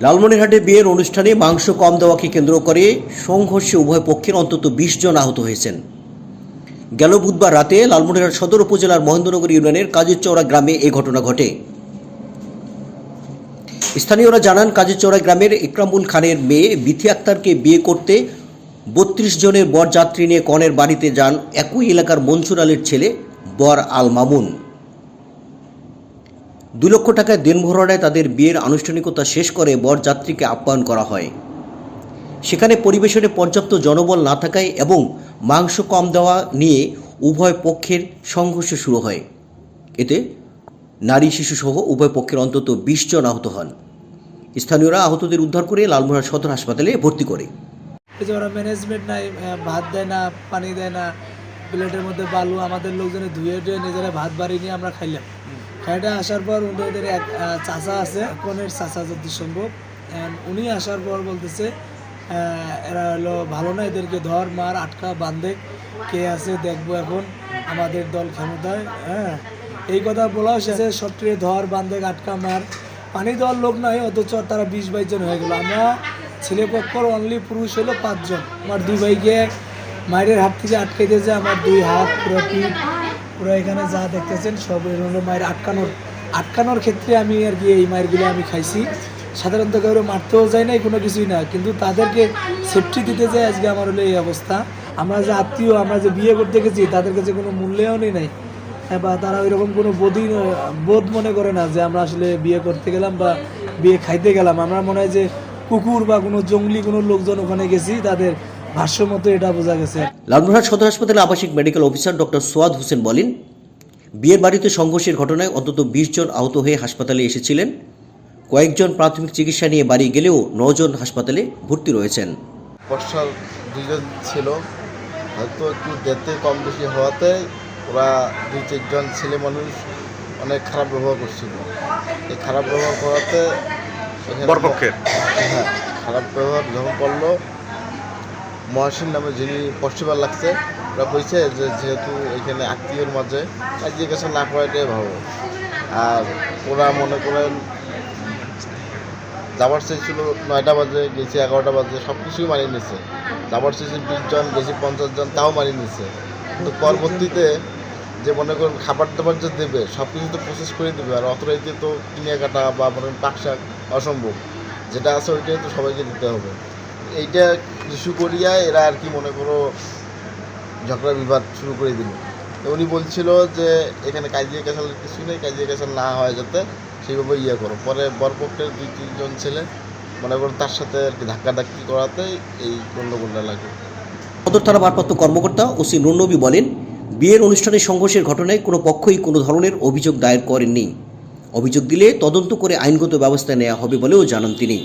লালমনিরহাটে বিয়ের অনুষ্ঠানে মাংস কম দেওয়াকে কেন্দ্র করে সংঘর্ষে উভয় পক্ষের অন্তত ২০ জন আহত হয়েছেন। গেল বুধবার রাতে লালমনিরহাট সদর উপজেলার মহেন্দ্রনগর ইউনিয়নের কাজীরচৌরা গ্রামে এই ঘটনা ঘটে। স্থানীয়রা জানান, কাজীরচৌরা গ্রামের ইকরামুল খানের মেয়ে বিথি আক্তারকে বিয়ে করতে ৩২ জনের বরযাত্রী নিয়ে কনের বাড়িতে যান একই এলাকার মনসুর আলীর ছেলে বর আল মামুন। ২ লক্ষ টাকায় দেনমোহরায় তাদের বিয়ের আনুষ্ঠানিকতা শেষ করে বরযাত্রীকে আপ্যায়ন করা হয়। সেখানে পরিবেশনে পর্যাপ্ত জনবল না থাকায় এবং মাংস কম দেওয়া নিয়ে উভয় পক্ষের সংঘর্ষ শুরু হয়। এতে নারী শিশুসহ উভয় পক্ষের অন্তত ২০ জন আহত হন। স্থানীয়রা আহতদের উদ্ধার করে লালমনিরহাট সদর হাসপাতালে ভর্তি করে। ওরা ম্যানেজমেন্ট নাই, ভাত দেয় না, পানি দেয় না, প্লেটের মধ্যে বালু, আমাদের লোকজনে ধুয়ে নিজেরা ভাত বাড়ি নিয়ে আমরা খাইলাম। খাইটা আসার পর ওদের এক চাচা আছে, কনের চাচা যদি সম্ভব, উনি আসার পর বলতেছে এরা হলো ভালো না, এদেরকে ধর মার আটকা বান্ধে, কে আছে দেখবো এখন, আমাদের দল ক্ষমতায়। এই কথা বলা হয়েছে, সবটিরে ধর বান্ধে আটকা মার, পানি দেওয়ার লোক নয়, অথচ তারা ২০-২২ জন হয়ে গেল। আমরা ছেলে পক্ষর অনলি পুরুষ হলো ৫ জন। আমার ২ ভাইকে মায়ের হাত থেকে আটকে দিয়েছে, আমার ২ হাত পুরো পিঠ পুরো এখানে যা দেখতেছেন সব হলো মায়ের আটকানোর ক্ষেত্রে আমি আর কি এই মায়েরগুলো আমি খাইছি। সাধারণত কেউ মারতেও যায় না, কোনো কিছুই না, কিন্তু তাদেরকে সেফটি দিতে যায় আজকে আমার হলো এই অবস্থা। আমরা যে আত্মীয়, আমরা যে বিয়ে করতে গেছি, তাদের কাছে কোনো মূল্যায়নই নাই, বা তারা ওইরকম কোনো বোধ মনে করে না যে আমরা আসলে বিয়ে করতে গেলাম বা বিয়ে খাইতে গেলাম। আমরা মনে হয় যে কুকুর বা কোনো জঙ্গলি কোনো লোকজন ওখানে গেছি, তাদের ভাষ্য মতো এটা বোঝা গেছে। লালমনিরহাট সদর হাসপাতালে আবাসিক মেডিকেল অফিসার ডক্টর সোয়াদ হোসেন বলেন, বিয়ের বাড়িতে সংঘর্ষের ঘটনায় অন্তত ২০ জন আহত হয়ে হাসপাতালে এসেছিলেন। কয়েকজন প্রাথমিক চিকিৎসা নিয়ে বাড়ি গেলেও ৯ জন হাসপাতালে ভর্তি রয়েছেন। বর্ষার ২ জন ছিল, হয়তো একটু দেখতে কম বেশি হওয়াতে ওরা ২-৪ জন ছেলে মানুষ অনেক খারাপ ব্যবহার করছিল। এই খারাপ ব্যবহার করাতে খারাপ ব্যবহার যখন করলো, মহাসিন নামে যিনি পশ্চিমার লাগছে, ওরা বলছে যে যেহেতু এখানে আত্মীয়র মাঝে কাজে কাছে না করাটাই ভালো। আর ওরা মনে করেন যাবার চেয়েছিল ৯টা বাজে, গেছি ১১টা বাজে, সব কিছুই মানিয়ে নিচ্ছে। যাবার চেয়েছি ২০ জন, গেছি ৫০ জন, তাও মানিয়ে নিচ্ছে। কিন্তু পরবর্তীতে যে মনে করেন খাবার দাবার যে দেবে, সব কিছু তো প্রসেস করে দেবে, আর অত রাইতে তো কিনে কাটা বা মনে করেন পাক শাক অসম্ভব, যেটা আছে ওইটাই তো সবাইকে দিতে হবে। এইটা ইস্যু করিয়া এরা আর কি মনে করো ঝগড়া বিবাদ শুরু করে দিল। উনি বলছিল যে এখানে কাজিয়া কাছালের কিছু নেই, কাজিয়া কাছাল না হয় যাতে সেইভাবে করো। পরে বরপক্ষের ২-৩ জন ছেলে মনে করো তার সাথে আর কি ধাক্কাধাক্কি করাতে এই গণ্ডগোলটা লাগে। সদর থানা ভারপ্রাপ্ত কর্মকর্তা ওসি নুর নবী বলেন, বিয়ের অনুষ্ঠানে সংঘর্ষের ঘটনায় কোনো পক্ষই কোনো ধরনের অভিযোগ দায়ের করেননি। অভিযোগ দিলে তদন্ত করে আইনগত ব্যবস্থা নেওয়া হবে বলেও জানান তিনি।